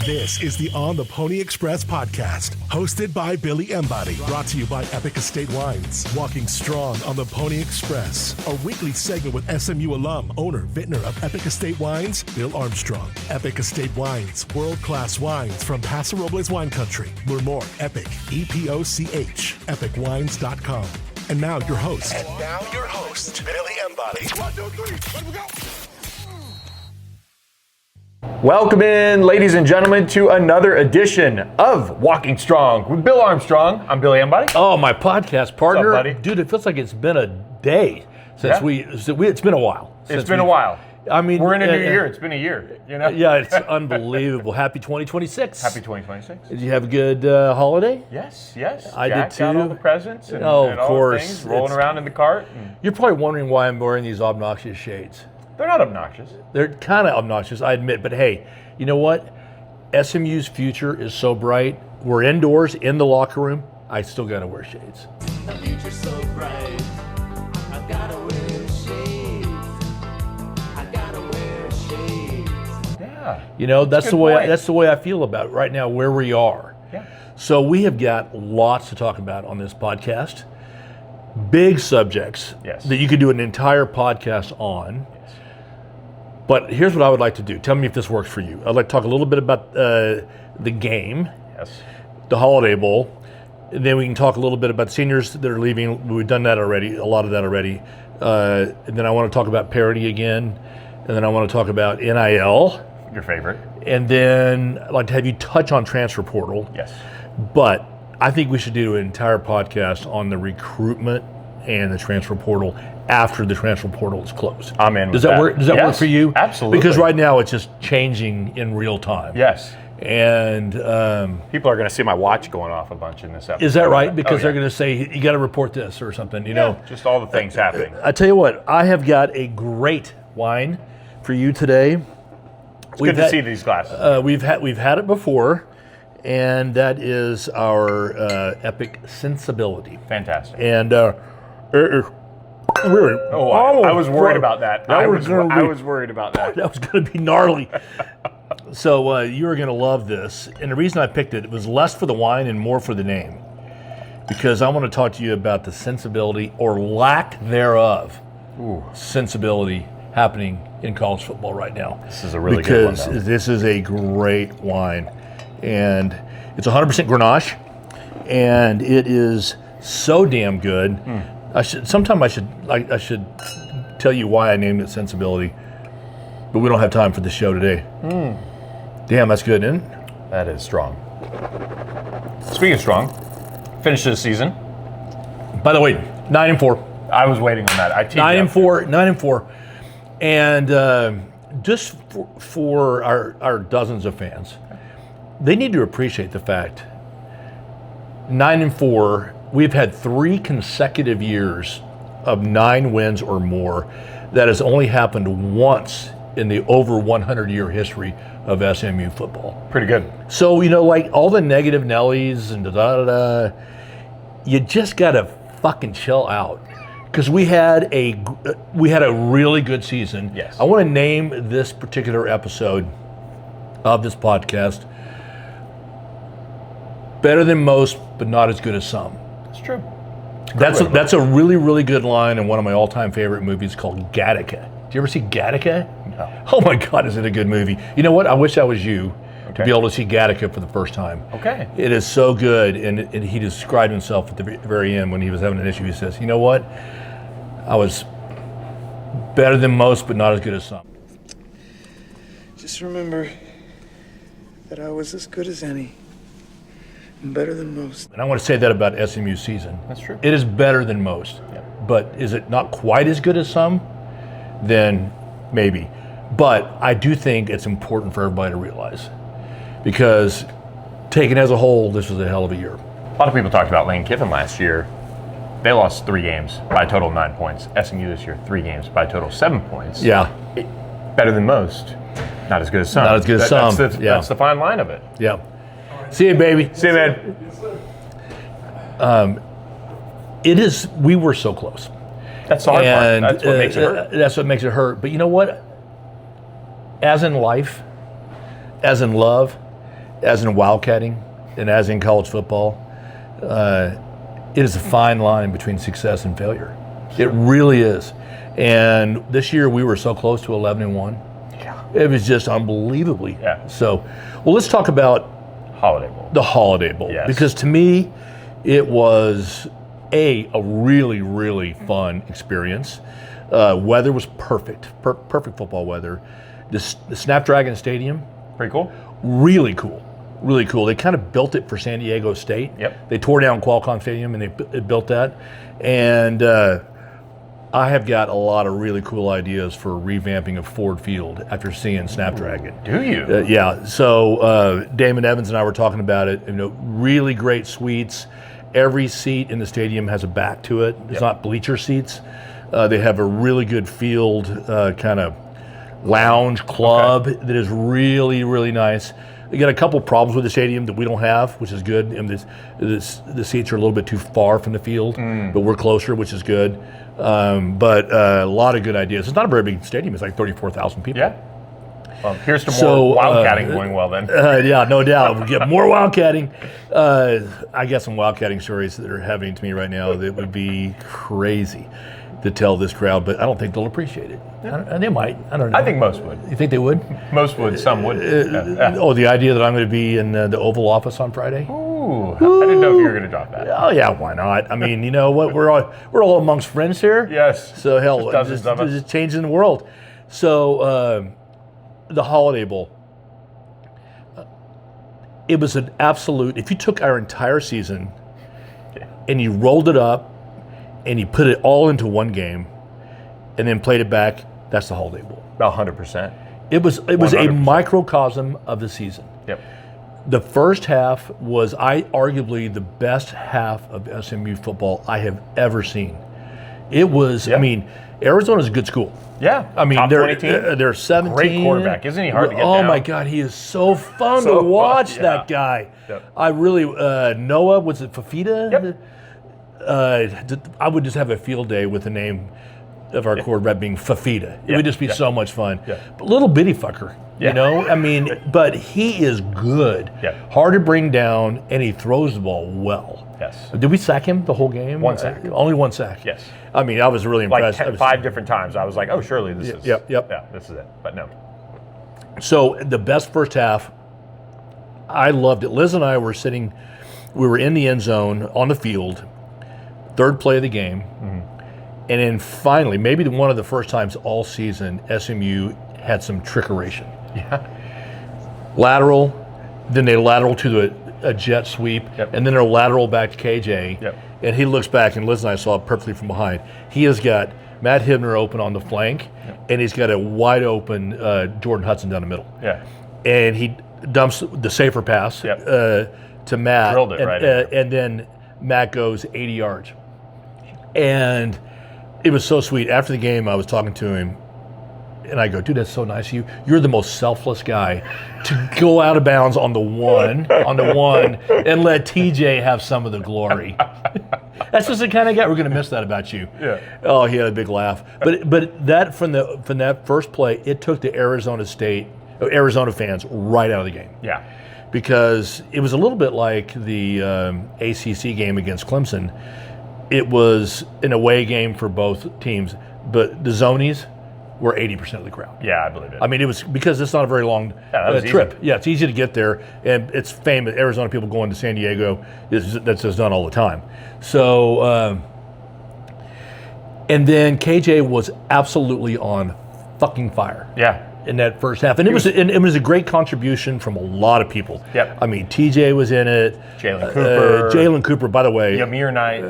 This is the On the Pony Express podcast, hosted by Billy Embody, brought to you by Epic Estate Wines. Walking strong on the Pony Express, a weekly segment with SMU alum, owner, vintner of Epic Estate Wines, Bill Armstrong. Epic Estate Wines, world-class wines from Paso Robles wine country. Learn more, Epic, EPOCH, epicwines.com. And now your host, Billy Embody. 1, 2, 3, let we go. Welcome in, ladies and gentlemen, to another edition of Walking Strong with Bill Armstrong. I'm Billy Embody. Oh, my podcast partner. What's up, buddy? Dude, it feels like it's been a day since it's been a while. It's been a while. I mean, we're in a new year. It's been a year, you know? Yeah, it's unbelievable. Happy 2026. Happy 2026. Did you have a good holiday? Yes. I Jack did too. Got all the presents and, of and all course. the things, rolling around in the cart. You're probably wondering why I'm wearing these obnoxious shades. They're not obnoxious. They're kind of obnoxious, I admit. But hey, you know what? SMU's future is so bright. We're indoors in the locker room. I still got to wear shades. The future's so bright. I've got to wear shades. I got to wear shades. Yeah. You know, that's the way I feel about it right now, where we are. Yeah. So we have got lots to talk about on this podcast. Big subjects that you could do an entire podcast on. Yes. But here's what I would like to do. Tell me if this works for you. I'd like to talk a little bit about the game, the Holiday Bowl, and then we can talk a little bit about seniors that are leaving. We've done that already, a lot of that already. And then I want to talk about parity again, and then I want to talk about NIL. Your favorite. And then I'd like to have you touch on transfer portal. Yes. But I think we should do an entire podcast on the recruitment and the transfer portal after the transfer portal is closed. I'm in. Does that work? Does that work for you? Absolutely. Because right now it's just changing in real time. Yes. And people are going to see my watch going off a bunch in this episode. is that right? Because they're going to say you got to report this or something. You know, just all the things happening. I tell you what, I have got a great wine for you today. It's good to see these glasses. We've had it before. And that is our Epic Sensibility. Fantastic. And really, I was worried about that. I was worried about that. That was going to be gnarly. So you are going to love this. And the reason I picked it was less for the wine and more for the name. Because I want to talk to you about the sensibility or lack thereof sensibility happening in college football right now. This is a really good one. Because this is a great wine. And it's 100% Grenache, and it is so damn good. I should tell you why I named it Sensibility, but we don't have time for the show today. Damn, that's good, isn't it? That is strong. Speaking of strong, finished the season. By the way, 9-4. I was waiting on that. 9-4, and just for our dozens of fans. They need to appreciate the fact 9-4, we've had 3 consecutive years of 9 wins or more. That has only happened once in the over 100-year history of SMU football. Pretty good. So, you know, like all the negative Nellies and da-da-da-da, you just got to fucking chill out. Because we had a really good season. Yes. I want to name this particular episode of this podcast Better than most, but not as good as some. That's true. That's a really, really good line in one of my all-time favorite movies called Gattaca. Do you ever see Gattaca? No. Oh my God, is it a good movie? You know what? I wish I was you to be able to see Gattaca for the first time. Okay. It is so good, and he described himself at the very end when he was having an issue. He says, you know what? I was better than most, but not as good as some. Just remember that I was as good as any. Better than most. And I want to say that about SMU's season. That's true. It is better than most. Yeah. But is it not quite as good as some? Then maybe. But I do think it's important for everybody to realize. Because taken as a whole, this was a hell of a year. A lot of people talked about Lane Kiffin last year. They lost 3 games by a total of 9 points. SMU this year, 3 games by a total of 7 points. Yeah. Better than most. Not as good as some. Not as good as some. That's the fine line of it. Yeah. See you, baby. See you, man. We were so close. That's the hard part. That's what makes it hurt. That's what makes it hurt. But you know what? As in life, as in love, as in wildcatting and as in college football, it is a fine line between success and failure. It really is. And this year we were so close to 11-1. Yeah. It was just unbelievably. Yeah. So, well, let's talk about Holiday Bowl. the Holiday Bowl, Yes. because to me, it was a really, really fun experience. Weather was perfect, perfect football weather. The Snapdragon Stadium, Pretty cool. really cool, really cool. They kind of built it for San Diego State. Yep. They tore down Qualcomm Stadium and they built that. And I have got a lot of really cool ideas for revamping of Ford Field after seeing Snapdragon. Do you? Yeah. So Damon Evans and I were talking about it. Really great suites. Every seat in the stadium has a back to it. It's not bleacher seats. They have a really good field kind of lounge club that is really, really nice. They got a couple problems with the stadium that we don't have, which is good. And the seats are a little bit too far from the field, but we're closer, which is good. But a lot of good ideas. It's not a very big stadium. It's like 34,000 people. Yeah. Well, here's to more wildcatting going well then. Yeah, no doubt. We'll get more wildcatting. I got some wildcatting stories that are happening to me right now that would be crazy to tell this crowd, but I don't think they'll appreciate it. They might. I don't know. I think most would. You think they would? Most would. Some would. Yeah. Oh, the idea that I'm going to be in the Oval Office on Friday? Ooh, I didn't know if you were going to drop that. Oh yeah, why not? I mean, you know what? We're all amongst friends here. Yes. So hell, Just dozens of us. just changing the world. So the Holiday Bowl. It was an absolute. If you took our entire season and you rolled it up and you put it all into one game and then played it back, that's the Holiday Bowl. 100%. It was a 100%. microcosm of the season. Yep. The first half was arguably the best half of SMU football I have ever seen. It was, I mean, Arizona's a good school. Yeah. I mean, Top they're 20 team. they're 17. Great quarterback. Isn't he hard to get Oh down? my God, he is so fun So to watch. fun, yeah. That guy. Yep. I really Noah, was it Fafita? Yep. I would just have a field day with the name of our quarterback being Fafita. It would just be so much fun. Yeah. But little bitty fucker, Yeah. you know? I mean, but he is good. Yeah. Hard to bring down, and he throws the ball well. Yes. Did we sack him the whole game? One sack. Only one sack. Yes. I mean, I was really Like impressed. 5 different times. I was like, oh, surely this is. Yep. Yeah, this is it. But no. So the best first half, I loved it. Liz and I were we were in the end zone on the field, third play of the game. And then finally, maybe one of the first times all season, SMU had some trickeration. Yeah. Lateral, then they lateral to a jet sweep, and then they're lateral back to KJ. Yep. And he looks back, and Liz and I saw it perfectly from behind. He has got Matt Hibner open on the flank, and he's got a wide open Jordan Hudson down the middle. Yeah. And he dumps the safer pass to Matt. Drilled it right in. And then Matt goes 80 yards. And it was so sweet. After the game, I was talking to him, and I go, dude, that's so nice of you. You're the most selfless guy to go out of bounds on the one, and let TJ have some of the glory. That's just the kind of guy. We're going to miss that about you. Yeah. Oh, he had a big laugh. But that from that first play, it took the Arizona fans right out of the game. Yeah. Because it was a little bit like the ACC game against Clemson. It was an away game for both teams, but the Zonies were 80% of the crowd. Yeah, I believe it. I mean, it was because it's not a very long trip. Easy. Yeah, it's easy to get there, and it's famous. Arizona people going to San Diego, that's just done all the time. So, and then KJ was absolutely on fucking fire. Yeah. In that first half, and it was a great contribution from a lot of people. Yep. I mean, TJ was in it. Jalen Cooper. By the way. Yamir Knight.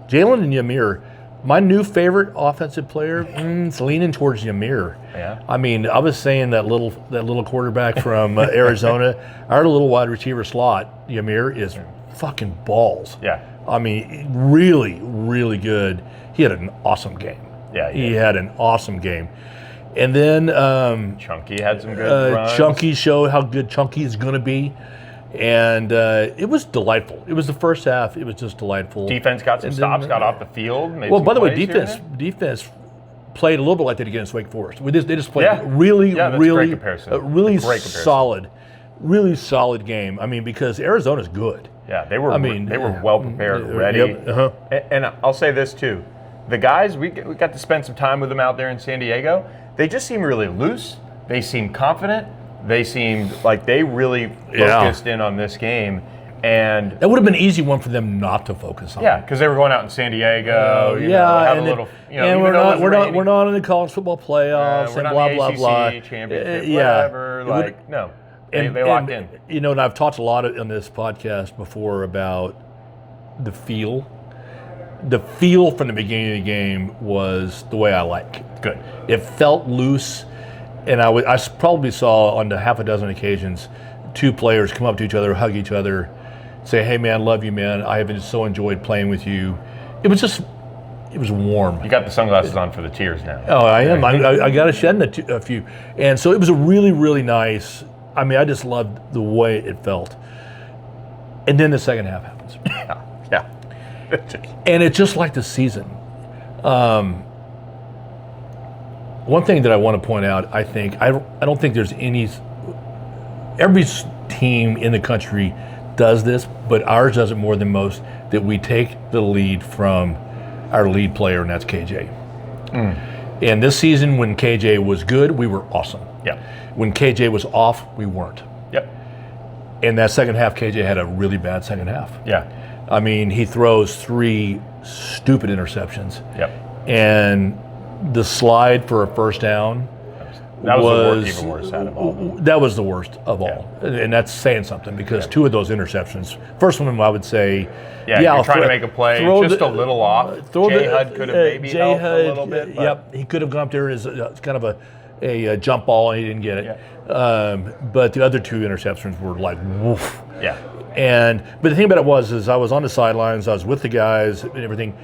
Jalen and Yamir. My new favorite offensive player, it's leaning towards Yamir. Yeah. I mean, I was saying that little quarterback from Arizona, our little wide receiver slot, Yamir, is fucking balls. Yeah. I mean, really, really good. He had an awesome game. Yeah. He had an awesome game. And then Chunky had some good runs. Chunky showed how good Chunky is going to be. And it was delightful. It was the first half. It was just delightful. Defense got some stops, got off the field. Made Well, some by the way, plays here and there. defense played a little bit like that against Wake Forest. They just played Yeah. really, Yeah, that's a really, great comparison. really Great comparison. solid really solid game. I mean, because Arizona's good. Yeah, they were well prepared, ready. Yep, uh-huh. And I'll say this too. The guys, we got to spend some time with them out there in San Diego. They just seem really loose. They seem confident. They seemed like they really focused in on this game. And that would have been an easy one for them not to focus on. Yeah, because they were going out in San Diego. Have a little. And we're not in the college football playoffs we're and not blah in blah the blah. ACC Championship, whatever. No, they locked in. You know, and I've talked a lot on this podcast before about the feel. The feel from the beginning of the game was the way I like. Good. It felt loose, and I probably saw on a half a dozen occasions 2 players come up to each other, hug each other, say, "Hey man, love you, man. I have so enjoyed playing with you." It was warm. You got the sunglasses on for the tears now. Oh, I am. I got to shed a few, and so it was a really, really nice. I mean, I just loved the way it felt. And then the second half happens. Yeah. And it's just like the season. One thing that I want to point out, I don't think there's any. Every team in the country does this, but ours does it more than most, that we take the lead from our lead player, and that's KJ. And this season, when KJ was good, we were awesome. Yeah. When KJ was off, we weren't. Yep. And that second half, KJ had a really bad second half. Yeah. I mean, he throws 3 stupid interceptions. Yep. And the slide for a first down That was even worse out of all. That was the worst of all. And that's saying something, because 2 of those interceptions, first one I would say, you're trying to make a play just a little off. J-Hud could have maybe helped a little bit. But. Yep, he could have gone up there as kind of a jump ball, and he didn't get it. Yeah. But the other 2 interceptions were like, woof. Yeah. But the thing about it is I was on the sidelines, I was with the guys and everything.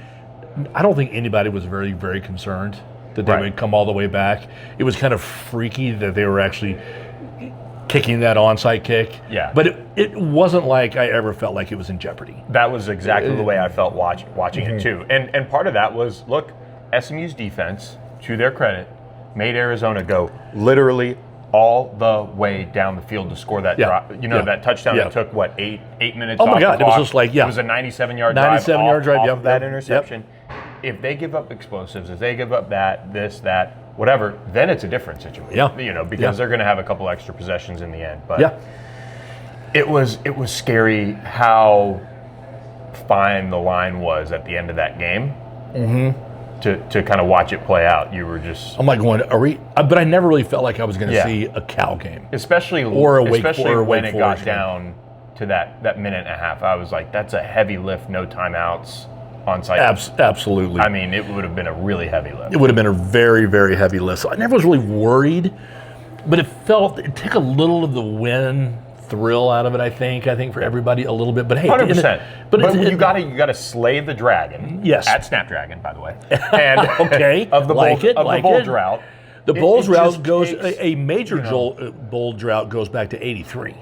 I don't think anybody was very, very concerned that they would come all the way back. It was kind of freaky that they were actually kicking that onside kick. Yeah. But it wasn't like I ever felt like it was in jeopardy. That was exactly the way I felt watching it too. And part of that was, look, SMU's defense, to their credit, made Arizona go literally all the way down the field to score that drop. That touchdown that took, 8 minutes off my God, the it was clock. just like, It was a 97-yard drive. 97-yard drive, off of that interception. If they give up explosives, if they give up that, whatever, then it's a different situation. Yeah. Because they're going to have a couple extra possessions in the end. But it was scary how fine the line was at the end of that game. To kind of watch it play out. You were just... I'm like going, are we... But I never really felt like I was going to see a Cal game. Especially when it got down to that minute and a half. I was like, that's a heavy lift, no timeouts. On site. Absolutely. I mean, it would have been a really heavy lift. It would have been a very, very heavy lift. So I never was really worried, but it took a little of the win thrill out of it. I think for everybody a little bit. But hey, 100%. But you got to slay the dragon. Yes. At Snapdragon, by the way. And okay. of the bull drought. The Bulls route goes a major bull drought goes back to '83.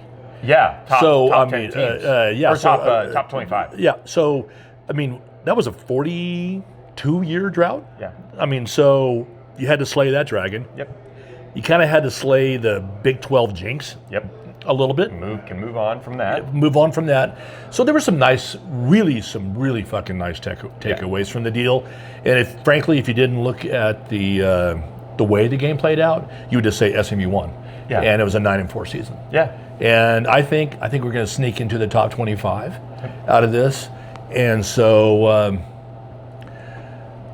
Yeah. Top 10 teams. Or top 25. Yeah. So I mean, that was a 42-year drought. Yeah. I mean, so you had to slay that dragon. Yep. You kind of had to slay the Big 12 jinx. Yep. A little bit. Can move on from that. Move on from that. So there were some really fucking nice takeaways from the deal. And frankly, if you didn't look at the way the game played out, you would just say SMU won. Yeah. And it was a 9-4 season. Yeah. And I think we're going to sneak into the top 25 out of this. And so,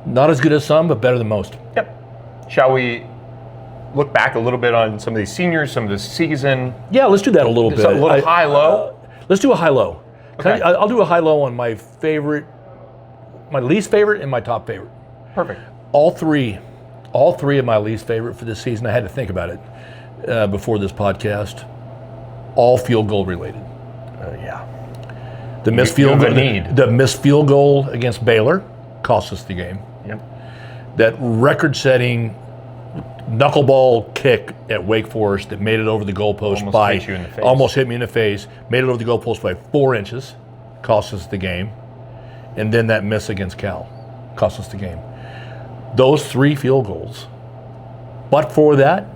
not as good as some, but better than most. Yep. Shall we look back a little bit on some of these seniors, some of the season? Yeah, let's do that a little bit. A little high-low? Let's do a high-low. Okay. I'll do a high-low on my favorite, my least favorite, and my top favorite. Perfect. All three of my least favorite for this season, I had to think about it before this podcast, all field goal related. Yeah. The missed field goal against Baylor cost us the game. Yep. That record-setting knuckleball kick at Wake Forest that made it over the goalpost almost hit me in the face, made it over the goalpost by 4 inches, cost us the game. And then that miss against Cal cost us the game. Those 3 field goals, but for that,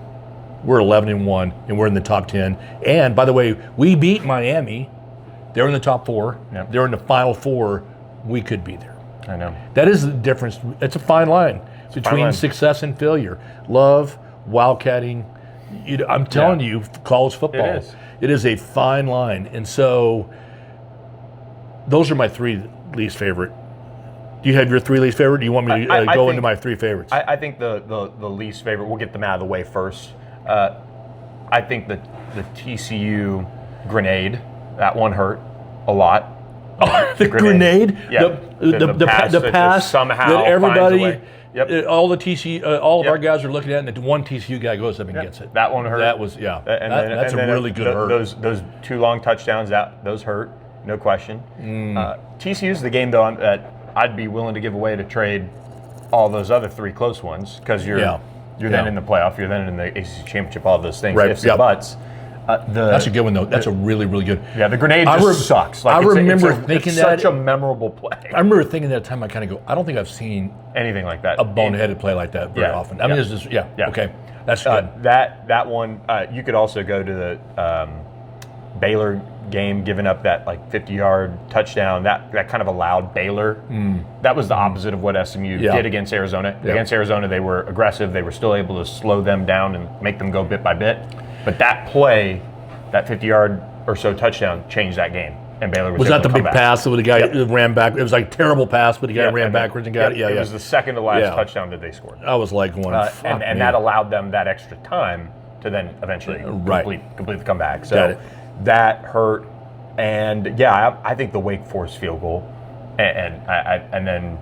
We're 11-1, and we're in the top 10. And by the way, we beat Miami. They're in the top 4. Yep. They're in the Final 4. We could be there. I know. That is the difference. It's a fine line between success and failure. Love, wildcatting. I'm telling you, college football. It is a fine line. And so those are my 3 least favorite. Do you have your 3 least favorite? Do you want me to go into my 3 favorites? I think the least favorite, we'll get them out of the way first. I think the TCU grenade, that one hurt a lot. The grenade? Yeah. The pass somehow that everybody, finds a way. Yep. all the TCU, all of our guys are looking at, and the one TCU guy goes up and gets it. That one hurt. That was, that's a really good hurt. Those 2 long touchdowns, those hurt, no question. TCU's the game, though, that I'd be willing to give away to trade all those other 3 close ones, because you're then in the playoff, you're then in the ACC Championship, all those things, ifs and buts. That's a good one, though. That's a really, really good. Yeah, the grenade just sucks. I remember thinking that. It's such a memorable play. I remember thinking that time, I kind of go, I don't think I've seen anything like that. A boneheaded play like that very often. I mean, it's just, okay. That's good. That one, you could also go to the Baylor game, giving up that 50-yard touchdown. That kind of allowed Baylor. That was the opposite of what SMU did against Arizona. Against Arizona, they were aggressive. They were still able to slow them down and make them go bit by bit. But that play, that 50-yard or so touchdown, changed that game. And Baylor was that able the to big come pass that the guy ran back? It was like a terrible pass, but the guy ran backwards and got it. It was the second to last touchdown that they scored. I was like, and that allowed them that extra time to then eventually complete the comeback. So that hurt. And I think the Wake Forest field goal, and then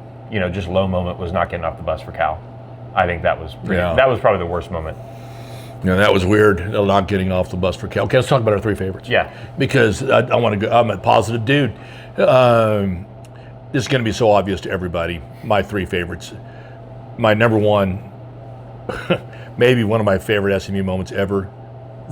just low moment was not getting off the bus for Cal. I think that was that was probably the worst moment. That was weird, not getting off the bus for Cal. Okay, let's talk about our 3 favorites. Yeah. Because I want to go, I'm a positive dude. This is going to be so obvious to everybody. My 3 favorites. My number 1, maybe one of my favorite SMU moments ever,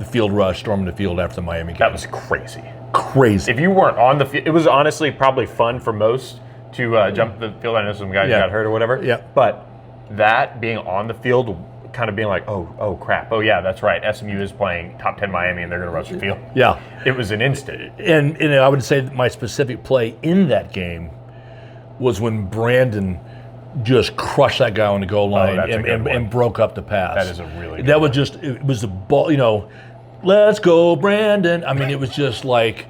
the field rush, storming the field after the Miami game. That was crazy. Crazy. If you weren't on the field, it was honestly probably fun for most to jump the field. I know some guys got hurt or whatever. Yeah. But that being on the field, kind of being like, oh crap, oh yeah, that's right. SMU is playing top 10 Miami, and they're going to rush the field. Yeah. It was an instant. And I would say that my specific play in that game was when Brandon just crushed that guy on the goal line and broke up the pass. That is a really good That was just, it was the ball, let's go, Brandon. I mean, it was just like,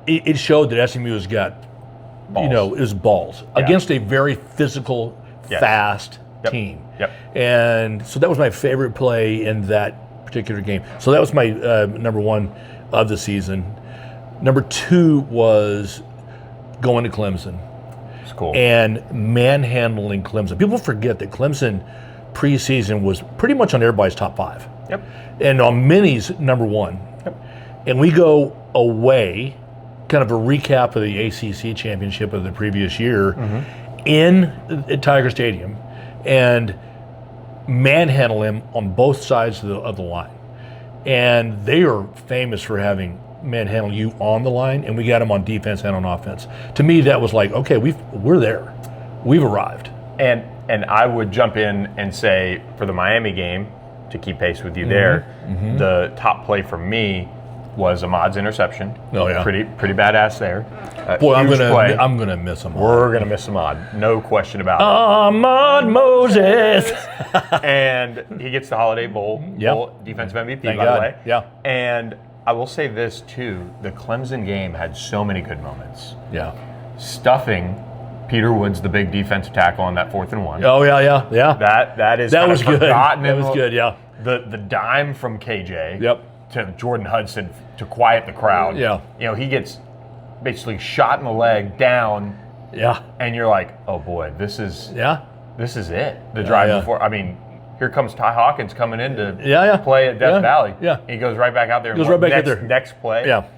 it showed that SMU has got, balls. It was balls against a very physical, fast team. Yep. And so that was my favorite play in that particular game. So that was my number 1 of the season. Number 2 was going to Clemson. It's cool. And manhandling Clemson. People forget that Clemson preseason was pretty much on everybody's top 5. Yep. And on many's number 1. Yep. And we go away, kind of a recap of the ACC Championship of the previous year at Tiger Stadium, and manhandle him on both sides of the line. And they are famous for having manhandle you on the line, and we got him on defense and on offense. To me, that was like, okay, we're there. We've arrived. And I would jump in and say, for the Miami game, to keep pace with you there, the top play for me was Ahmad's interception. Oh yeah, pretty badass there. Boy, I'm gonna miss Ahmad. We're gonna miss Ahmad, no question about it. Ahmad Moses. And he gets the Holiday Bowl defensive MVP, Thank by God. the way. Yeah. And I will say this too: the Clemson game had so many good moments. Yeah. Stuffing Peter Woods, the big defensive tackle on that 4th and 1. Oh yeah. That was good. That was good. Yeah. The dime from KJ. Yep. To Jordan Hudson to quiet the crowd. Yeah. He gets basically shot in the leg down. Yeah. And you're like, oh boy, this is it. The drive before. I mean, here comes Ty Hawkins coming in to play at Death Valley. Yeah. And he goes right back out there. Next play. Yeah.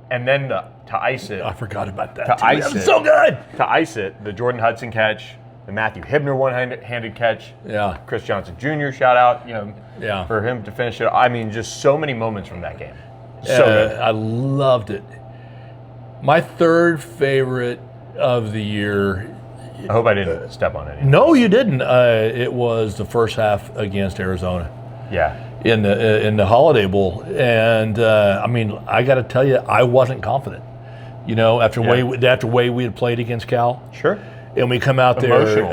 And then to ice it. I forgot about that. To ice it. So good. To ice it, the Jordan Hudson catch, the Matthew Hibner one-handed catch. Yeah. Chris Johnson Jr. shout out, for him to finish it. I mean, just so many moments from that game. So good. I loved it. My 3rd favorite of the year. I hope I didn't step on any. No, you didn't. It was the first half against Arizona. Yeah. in the Holiday Bowl, and I mean, I got to tell you, I wasn't confident. You know, after way we had played against Cal, Sure. and we come out there. Emotional.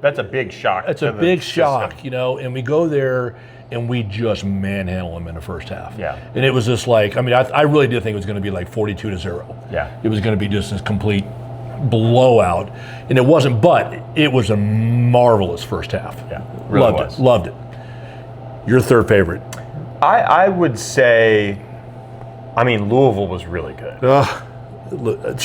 That's a big shock. It's a big shock, you know, and we go there and we just manhandle them in the first half. Yeah. And it was just like, I mean, I really did think it was going to be like 42-0. Yeah. It was going to be just this complete blowout, and it wasn't, but it was a marvelous first half. Yeah, really Loved it. Your third favorite? I would say, I mean, Louisville was really good. Look,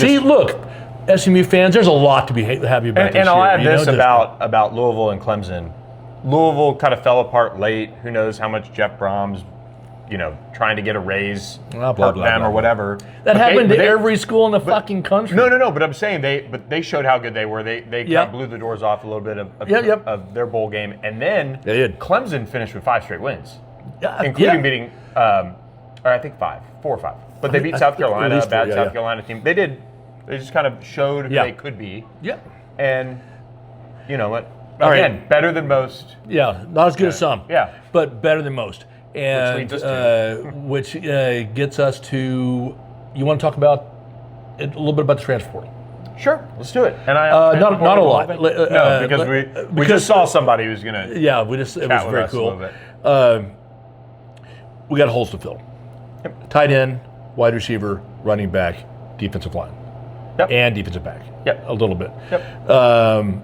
SMU fans, there's a lot to be happy about this year. And I'll add this know, about Louisville and Clemson. Louisville kind of fell apart late. Who knows how much Jeff Brahms, you know, trying to get a raise, blah, blah, them blah. or whatever. That happened to every school in the fucking country. No. But I'm saying they showed how good they were. They kind of blew the doors off a little bit of their bowl game, and then they did. Clemson finished with 5 straight wins, including beating, or I think 4 or 5. But they beat South Carolina, a bad South Carolina team. They did. They just kind of showed who they could be. Yeah. And you know what? Again, better than most. Yeah, not as good as some. Yeah. But better than most. And which leads us to. Which gets us to, you want to talk about a little bit about the transfer portal? Sure, let's do it. And I not a lot. No, because we just saw somebody who's going to. Yeah, it was very cool. We got holes to fill. Yep. Tight end, wide receiver, running back, defensive line, and defensive back. Yep. A little bit. Yep.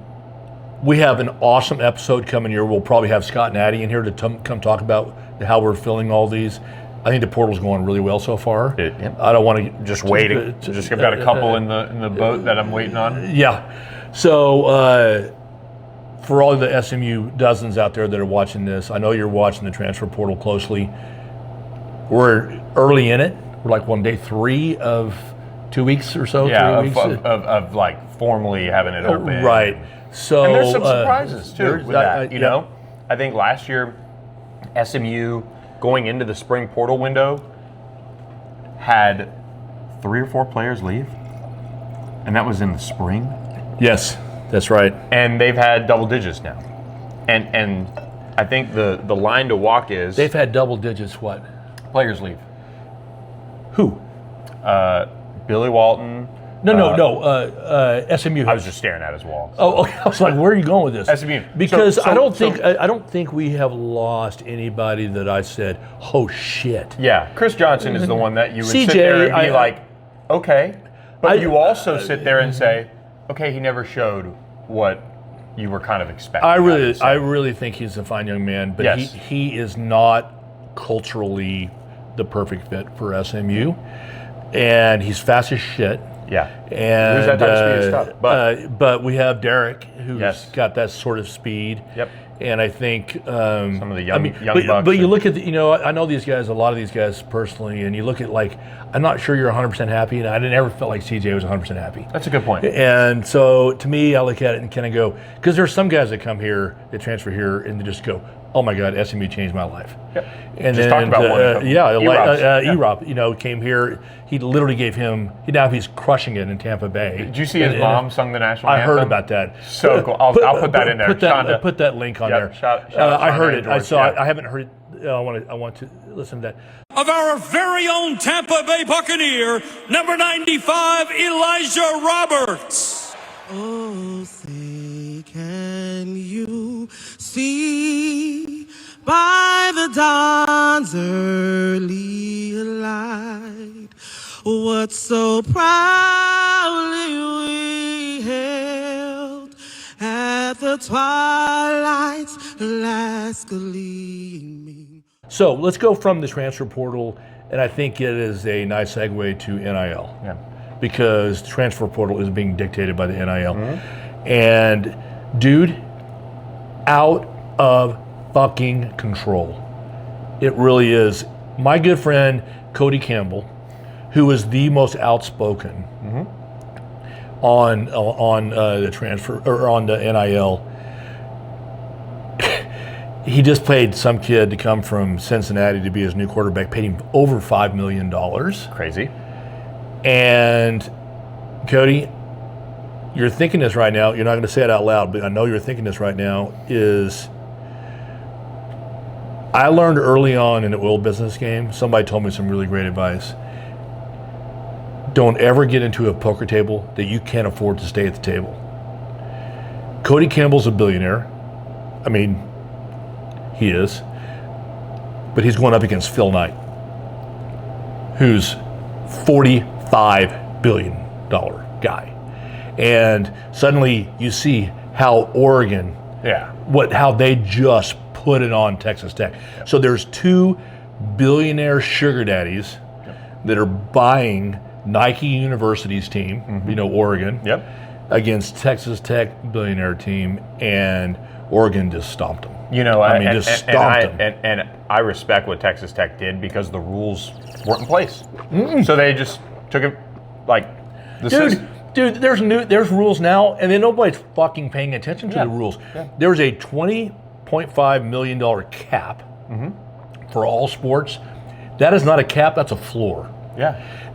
We have an awesome episode coming here. We'll probably have Scott and Addie in here to come talk about how we're filling all these. I think the portal's going really well so far. I don't want to just waiting. I've got a couple in the boat that I'm waiting on. Yeah. So for all the SMU dozens out there that are watching this, I know you're watching the transfer portal closely. We're early in it. We're like on day 3 of 2 weeks or so. 3 weeks of like formally having it open. Right. So and there's some surprises too with that. You yeah. know, I think last year SMU going into the spring portal window had 3 or 4 players leave, and that was in the spring. Yes, that's right. And they've had double digits now, and I think the line to walk is they've had double digits. What players leave? Who? Billy Walton. No. SMU. I was just staring at his wall. Oh, okay. I was like, where are you going with this? SMU. Because I don't think we have lost anybody that I said, oh shit. Yeah, Chris Johnson is the one that you would CJ, sit there and be like, okay, but you also sit there and say, okay, he never showed what you were kind of expecting. I really think he's a fine young man, but yes. he is not culturally the perfect fit for SMU, and he's fast as shit. Yeah, and that type of speed is tough. But we have Derek, who's got that sort of speed. Yep. And I think some of the young bucks. But you look at I know these guys, a lot of these guys personally, and you look at I'm not sure you're 100% happy, and I never felt like CJ was 100% happy. That's a good point. And so to me, I look at it and kind of go, because there's some guys that come here, they transfer here, and they just go, oh my God, SMU changed my life. Yep. And just then, talked about one. Erop, came here. He literally gave him. Now he's crushing it in Tampa Bay. Did you see his mom sung the national anthem? I heard about that. So cool. I'll put that in there. Put that link on there. I heard it. I saw it. I haven't heard it. I want to listen to that. Of our very own Tampa Bay Buccaneer, number 95, Elijah Roberts. Oh, say, can you see by the dawn's early light what so proudly we hailed at the twilight's last gleaming? So let's go from the transfer portal, and I think it is a nice segue to NIL. Yeah. Because transfer portal is being dictated by the NIL. And dude, out of fucking control. It really is. My good friend Cody Campbell, who is the most outspoken on the transfer or on the NIL. He just paid some kid to come from Cincinnati to be his new quarterback, paid him over $5 million. Crazy. And Cody, you're thinking this right now. You're not going to say it out loud, but I know you're thinking this right now. Is I learned early on in the oil business game, somebody told me some really great advice. Don't ever get into a poker table that you can't afford to stay at the table. Cody Campbell's a billionaire. I mean, he is. But he's going up against Phil Knight, who's $45 billion guy. And suddenly you see how Oregon, how they just put it on Texas Tech. So there's 2 billionaire sugar daddies that are buying Nike University's team, Oregon, against Texas Tech billionaire team, and Oregon just stomped them. Just stomped them. And I respect what Texas Tech did because the rules weren't in place. So they just took it like the Dude, there's rules now, and then nobody's fucking paying attention to the rules. There's a $20.5 million cap for all sports. That is not a cap, that's a floor.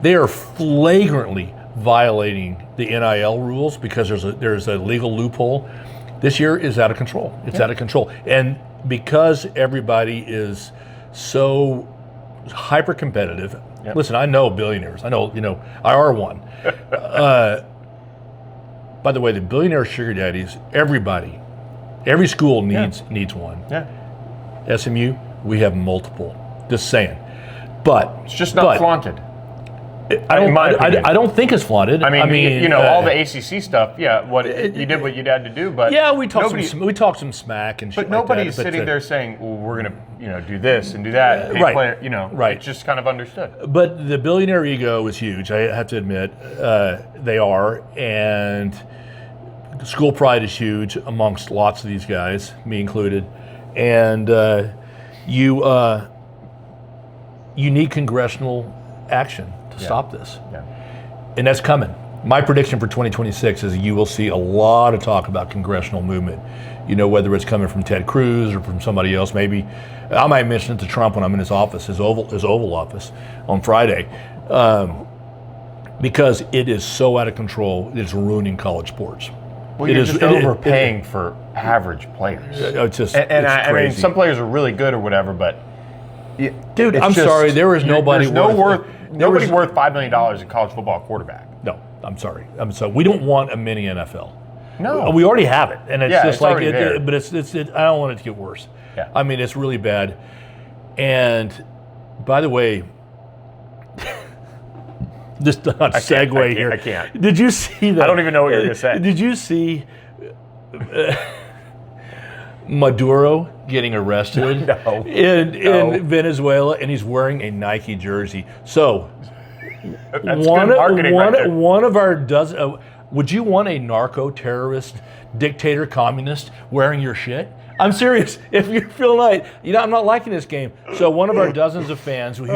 They are flagrantly violating the NIL rules because there's a legal loophole. This year is out of control. It's out of control. And because everybody is so hyper competitive, listen, I know billionaires. I know, I are one. By the way, the billionaire sugar daddies, every school needs one. SMU, we have multiple. Just saying. But it's just not flaunted. I don't think it's flaunted. I mean, all the ACC stuff. You did what you had to do, but we talked some smack and shit. But nobody's sitting there saying, "Well, we're gonna, do this and do that." Right. It's just kind of understood. But the billionaire ego is huge. I have to admit, they are, and school pride is huge amongst lots of these guys, me included, and you need congressional action to stop this. And that's coming. My prediction for 2026 is you will see a lot of talk about congressional movement. Whether it's coming from Ted Cruz or from somebody else. Maybe I might mention it to Trump when I'm in his office, his Oval Office on Friday, because it is so out of control. It's ruining college sports. Well, you're just overpaying for average players. It's just I crazy. mean, some players are really good or whatever, but dude, I'm sorry, there is nobody worth $5 million in college football quarterback. No, I'm sorry. We don't want a mini NFL. No, we already have it, and it's just it's like already there. but it's I don't want it to get worse. I mean, it's really bad. And by the way, just not segue here. I can't. Did you see that? I don't even know what you're going to say. Did you see Maduro getting arrested in Venezuela, and he's wearing a Nike jersey? So That's good marketing right there. one of our dozen. Would you want a narco-terrorist, dictator, communist wearing your shit? I'm serious. If you're Phil Knight, I'm not liking this game. So one of our dozens of fans who you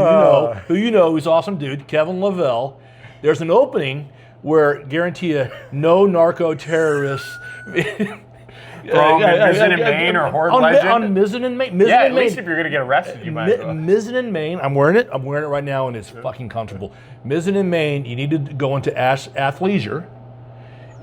know, who's an awesome dude, Kevin Lavelle, there's an opening where guarantee no narco-terrorists. From Mizzen and Maine or Horde Legend? On Mizzen and Maine. At least if you're going to get arrested, you might as well. Mizzen and Maine. I'm wearing it right now, and it's fucking comfortable. Mizzen and Maine, you need to go into athleisure.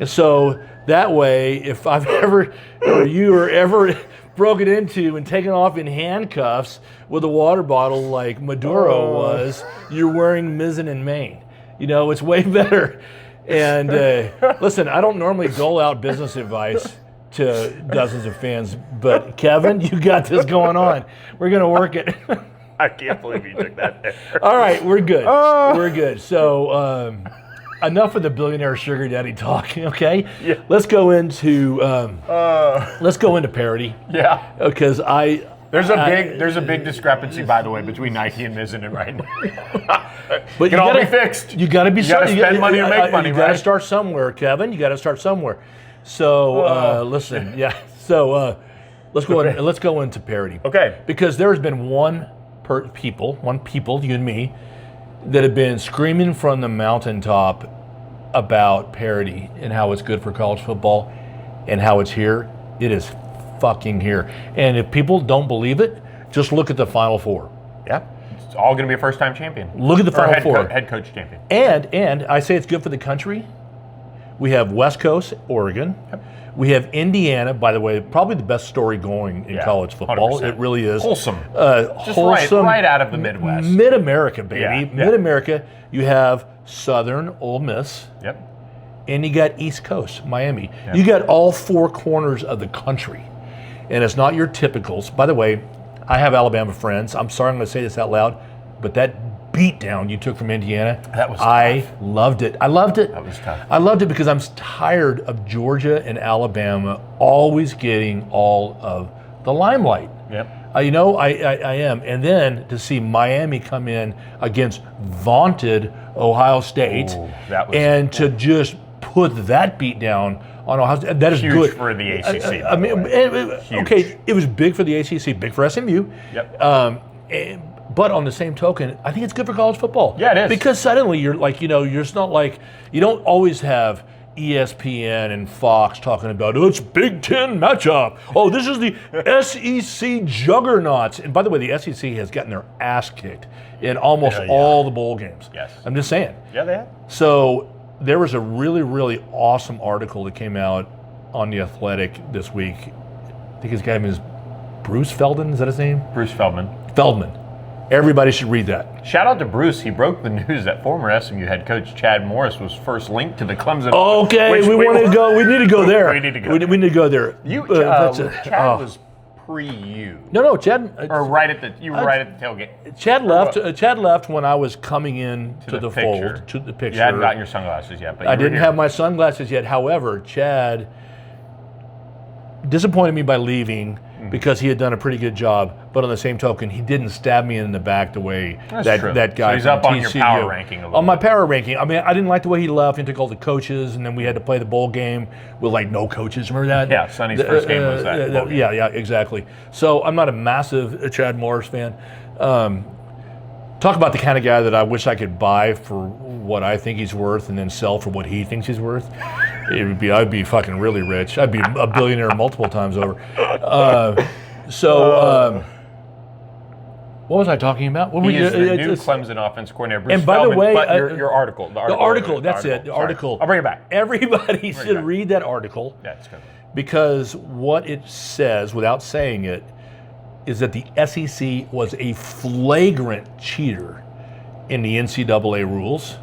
And so that way, if I've ever, or you are ever broken into and taken off in handcuffs with a water bottle like Maduro was, you're wearing Mizzen and Maine. It's way better. And listen, I don't normally dole out business advice to dozens of fans, but Kevin, you got this going on. We're going to work it. I can't believe you took that there. All right, we're good. We're good. So enough of the billionaire sugar daddy talk, okay? Yeah. Let's go into parity. Yeah. Because there's a big discrepancy, by the way, between Nike and Mizzen right now. But it can all be fixed. You got to spend money to make money, You got to start somewhere, Kevin. You got to start somewhere. So listen, So let's go into parity. Okay. Because there has been one people, you and me, that have been screaming from the mountaintop about parity and how it's good for college football and how it's here. It is fucking here. And if people don't believe it, just look at the Final Four. Yeah. It's all going to be a first-time champion. Look at the Final Four. Head coach champion. And I say it's good for the country. We have West Coast, Oregon. Yep. We have Indiana, by the way, probably the best story going in college football. 100%. It really is. Wholesome. Just wholesome. Right out of the Midwest. Mid-America, baby. Yeah. Mid-America. You have Southern Ole Miss. Yep. And you got East Coast, Miami. Yep. You got all four corners of the country. And it's not your typicals. By the way, I have Alabama friends. I'm sorry I'm going to say this out loud, but that beatdown you took from Indiana, that was tough. I loved it. I loved it. That was tough. I loved it because I'm tired of Georgia and Alabama always getting all of the limelight. Yep. I am. And then to see Miami come in against vaunted Ohio State and to just put that beat down on Ohio State, that is huge good. For the ACC. I mean, okay, it was big for the ACC, big for SMU. Yep. But on the same token, I think it's good for college football. Yeah, it is. Because suddenly you're like, you're just not like, you don't always have ESPN and Fox talking about, it's Big Ten matchup. Oh, this is the SEC juggernauts. And by the way, the SEC has gotten their ass kicked in almost all the bowl games. Yes. I'm just saying. Yeah, they have. So there was a really, really awesome article that came out on The Athletic this week. I think his name is Bruce Feldman. Is that his name? Bruce Feldman. Everybody should read that. Shout out to Bruce. He broke the news that former SMU head coach Chad Morris was first linked to the Clemson. Okay, we want to go. We need to go there. We need to go there. Chad was pre-you. No, Chad. Or right at the tailgate. Chad left. Chad left when I was coming in to the fold, to the picture. You hadn't gotten your sunglasses yet, but I didn't have my sunglasses yet. However, Chad disappointed me by leaving because he had done a pretty good job. But on the same token, he didn't stab me in the back the way that guy. So he's up on your power ranking a little. On my power ranking. I mean, I didn't like the way he left. He took all the coaches, and then we had to play the bowl game with like no coaches. Remember that? Yeah, Sonny's first game was that. Yeah, exactly. So I'm not a massive Chad Morris fan. Talk about the kind of guy that I wish I could buy for what I think he's worth and then sell for what he thinks he's worth. I'd be fucking really rich. I'd be a billionaire multiple times over. What was I talking about? He is the new Clemson offense coordinator, Bruce and by Feldman, the way, but your article. The article, the article. I'll bring it back. Everybody should read that article. Yeah, it's good. Because what it says, without saying it, is that the SEC was a flagrant cheater in the NCAA rules.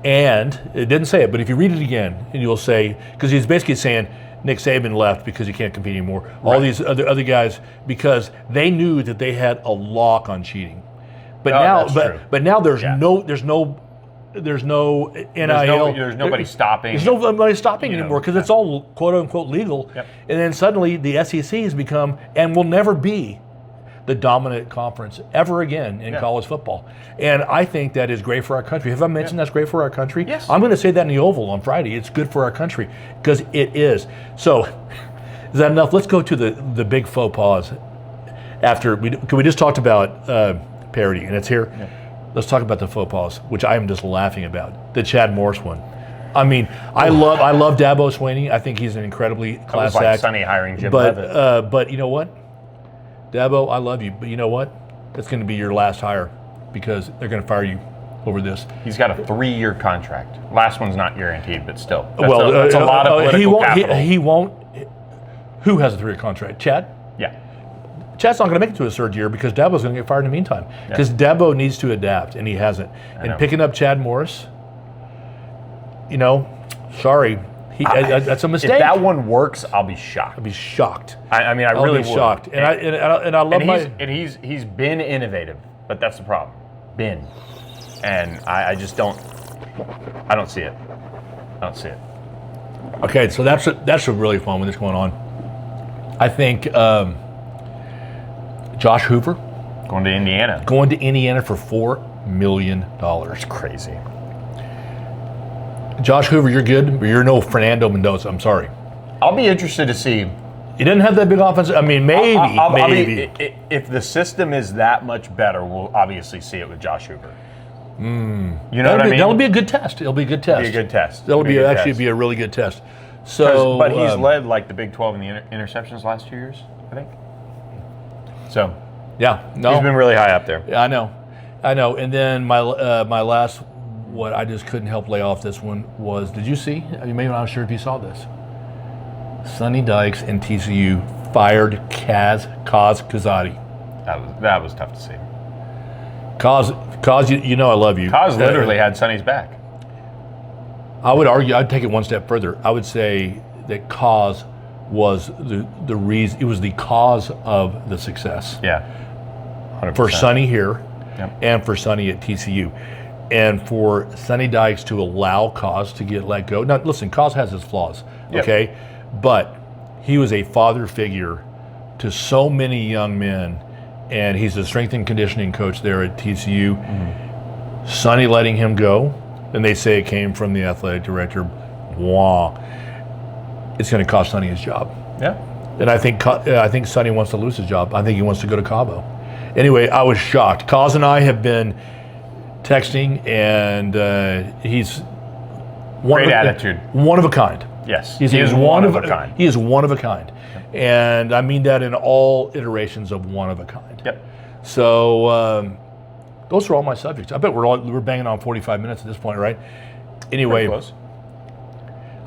And it didn't say it, but if you read it again, and you'll say, because he's basically saying Nick Saban left because he can't compete anymore. All these other guys, because they knew that they had a lock on cheating. But now there's no NIL. There's nobody stopping. There's nobody stopping anymore because it's all quote unquote legal. Yep. And then suddenly the SEC has become and will never be the dominant conference ever again in college football. And I think that is great for our country. Have I mentioned that's great for our country? Yes. I'm going to say that in the Oval on Friday. It's good for our country because it is. So is that enough? Let's go to the big faux pas. We just talked about parody, and it's here. Yeah. Let's talk about the faux pas, which I am just laughing about. The Chad Morris one. I mean, I love Dabo Swinney. I think he's an incredibly class act. Like Sonny hiring Jim Leavitt. But you know what? Dabo, I love you, but you know what? That's going to be your last hire because they're going to fire you over this. He's got a 3-year contract. Last one's not guaranteed, but still. That's a lot of political capital. He won't. Who has a 3-year contract? Chad? Yeah. Chad's not going to make it to his 3rd year because Dabo's going to get fired in the meantime. Because Dabo needs to adapt, and he hasn't. And picking up Chad Morris, sorry. That's a mistake. If that one works, I'll be shocked. I'll be shocked. I mean, I really would. Shocked. And I love he's been innovative, but that's the problem. And I just don't. I don't see it. Okay, so that's a really fun one that's going on. I think Josh Hoover going to Indiana for $4 million. That's crazy. Josh Hoover, you're good, but you're no Fernando Mendoza. I'm sorry. I'll be interested to see. He didn't have that big offense. I mean, maybe. If the system is that much better, we'll obviously see it with Josh Hoover. You know what I mean? That'll be a good test. It'll be a good test. That'll be a really good test. So, but he's led like the Big 12 in the interceptions last 2 years, I think. So, yeah, he's been really high up there. Yeah, I know. And then my last what I just couldn't help lay off this one was, did you see? You may not sure if you saw this. Sonny Dykes and TCU fired Kaz Kazadi. That was tough to see. Kaz, you know I love you. Kaz literally had Sonny's back. I would argue, I'd take it one step further. I would say that Kaz was the reason, it was the cause of the success. Yeah, 100%. For Sonny here, Yep. and for Sonny at TCU. And for Sonny Dykes to allow Kaz to get let go. Now, listen, Kaz has his flaws, Yep. okay? But he was a father figure to so many young men, and he's a strength and conditioning coach there at TCU. Mm-hmm. Sonny letting him go, and they say it came from the athletic director. Wah. It's going to cost Sonny his job. Yeah. And I think Sonny wants to lose his job. I think he wants to go to Cabo. Anyway, I was shocked. Kaz and I have been texting, and he's Great attitude. one of a kind. Yes, he is one of a kind. He is one of a kind, and I mean that in all iterations of one of a kind. Yep. So those are all my subjects. I bet we're banging on 45 minutes at this point, right? Anyway, Pretty close.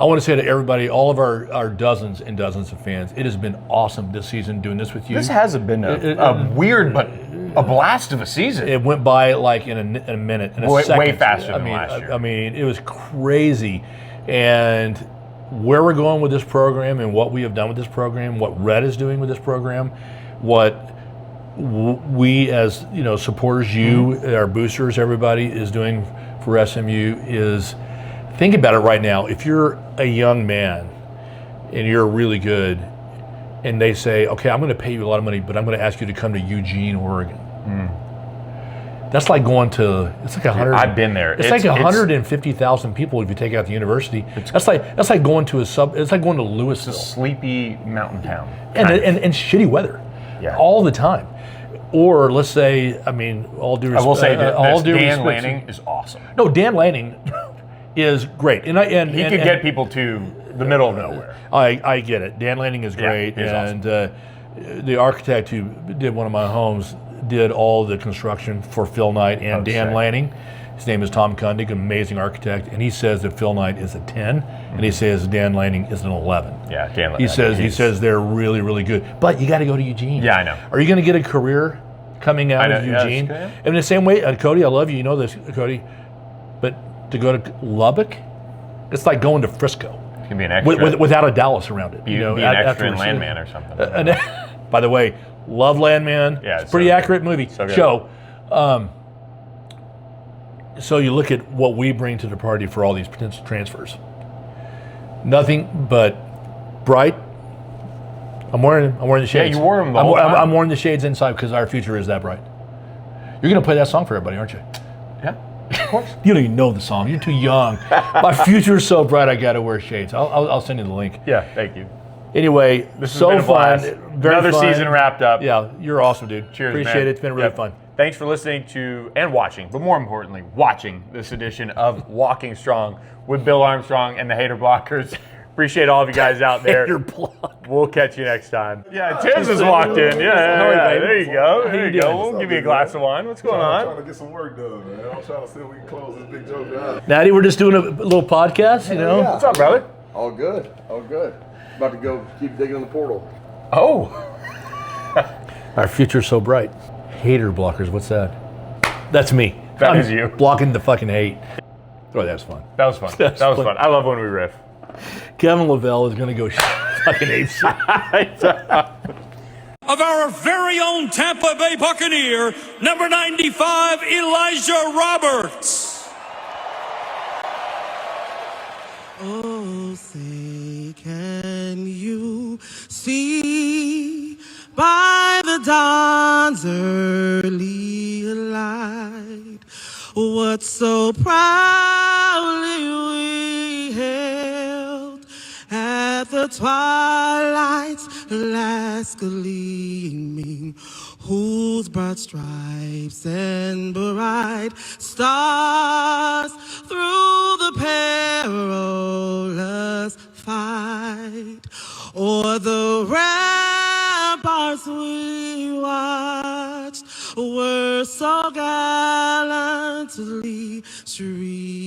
I want to say to everybody, all of our dozens and dozens of fans, it has been awesome this season doing this with you. This hasn't been a weird but a blast of a season. It went by like in a minute, in a second. Way faster than last year. I mean, it was crazy. And where we're going with this program and what we have done with this program, what Rhett is doing with this program, what we as supporters, our boosters, everybody is doing for SMU is, think about it right now. If you're a young man and you're really good, and they say, okay, I'm going to pay you a lot of money, but I'm going to ask you to come to Eugene, Oregon. That's like going to, it's like 100. I've been there. It's like 150,000 people if you take out the university. That's like going to it's like going to Louisville. It's a sleepy mountain town. And shitty weather. Yeah. All the time. Or let's say, I mean, all due respect. I will say that Dan respect, Lanning is awesome. No, Dan Lanning is great. And he could get people to the middle of nowhere. I get it. Dan Lanning is great. he's and the architect who did one of my homes did all the construction for Phil Knight and Dan Lanning. His name is Tom Kundig, amazing architect, and he says that Phil Knight is a 10, and he says Dan Lanning is an 11. Yeah, Dan Lanning. He says they're really, really good. But you got to go to Eugene. Yeah, I know. Are you going to get a career coming out of Eugene? Yes, in the same way, Cody, I love you. You know this, Cody. But to go to Lubbock, it's like going to Frisco. It can be an extra. Without a Dallas around it. Be an extra in Landman or something. By the way, love Landman. Yeah, it's a pretty accurate movie. So good. Show. So you look at what we bring to the party for all these potential transfers. Nothing but bright. I'm wearing the shades. Yeah, you wore them the whole time. I'm wearing the shades inside because our future is that bright. You're going to play that song for everybody, aren't you? Yeah, of course. You don't even know the song. You're too young. My future is so bright, I got to wear shades. I'll send you the link. Yeah, thank you. Anyway, This has so been a fun. blast. Very Another fun. season wrapped up. Yeah, you're awesome, dude. Cheers, Appreciate man. it. It's been really fun. Thanks for listening to and watching, but more importantly, watching this edition of Walking Strong with Bill Armstrong and the Hater Blockers. Appreciate all of you guys out there. Hater Block. We'll catch you next time. Yeah, Tim's has walked in. Yeah. There you go. There you go. We'll give you a glass of wine. What's going I'm trying on? to get some work done, man. I'm trying to see if we can close this big joke out. Natty, we're just doing a little podcast, you know? Yeah. What's up, brother? All good. All good. About to go keep digging in the portal. Oh. Our future's so bright. Hater Blockers, what's that? That's me. That is you. Blocking the fucking hate. Oh, that's fun. That was fun. That was fun. I love when we riff. Kevin Lavelle is going to go fucking ape shit. Of our very own Tampa Bay Buccaneer, number 95, Elijah Roberts. Oh, say, can you see by the dawn's early light what so proudly we hailed at the twilight's last gleaming, whose broad stripes and bright stars through the perilous fight o'er the ramparts we watched were so gallantly streamed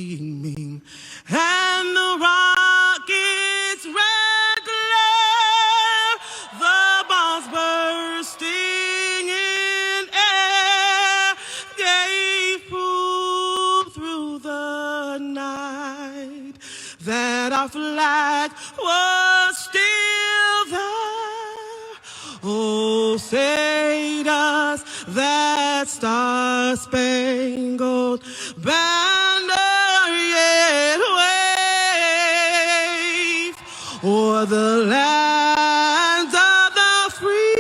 our flag was still there. Oh, say does that star-spangled banner yet wave o'er the lands of the free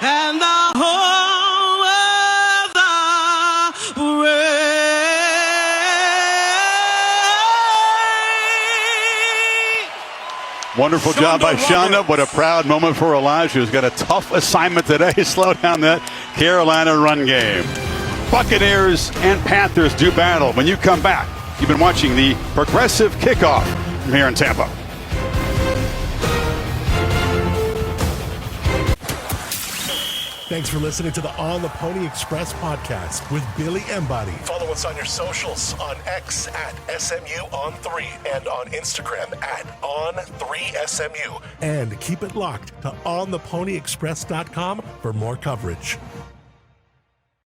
and the home of the brave. Wonderful job by Shonda. What a proud moment for Elijah, who's got a tough assignment today. Slow down that Carolina run game. Buccaneers and Panthers do battle. When you come back, you've been watching the Progressive Kickoff from here in Tampa. Thanks for listening to the On the Pony Express podcast with Billy Embody. Follow us on your socials on X at SMU on3 and on Instagram at On3SMU. And keep it locked to OnThePonyExpress.com for more coverage.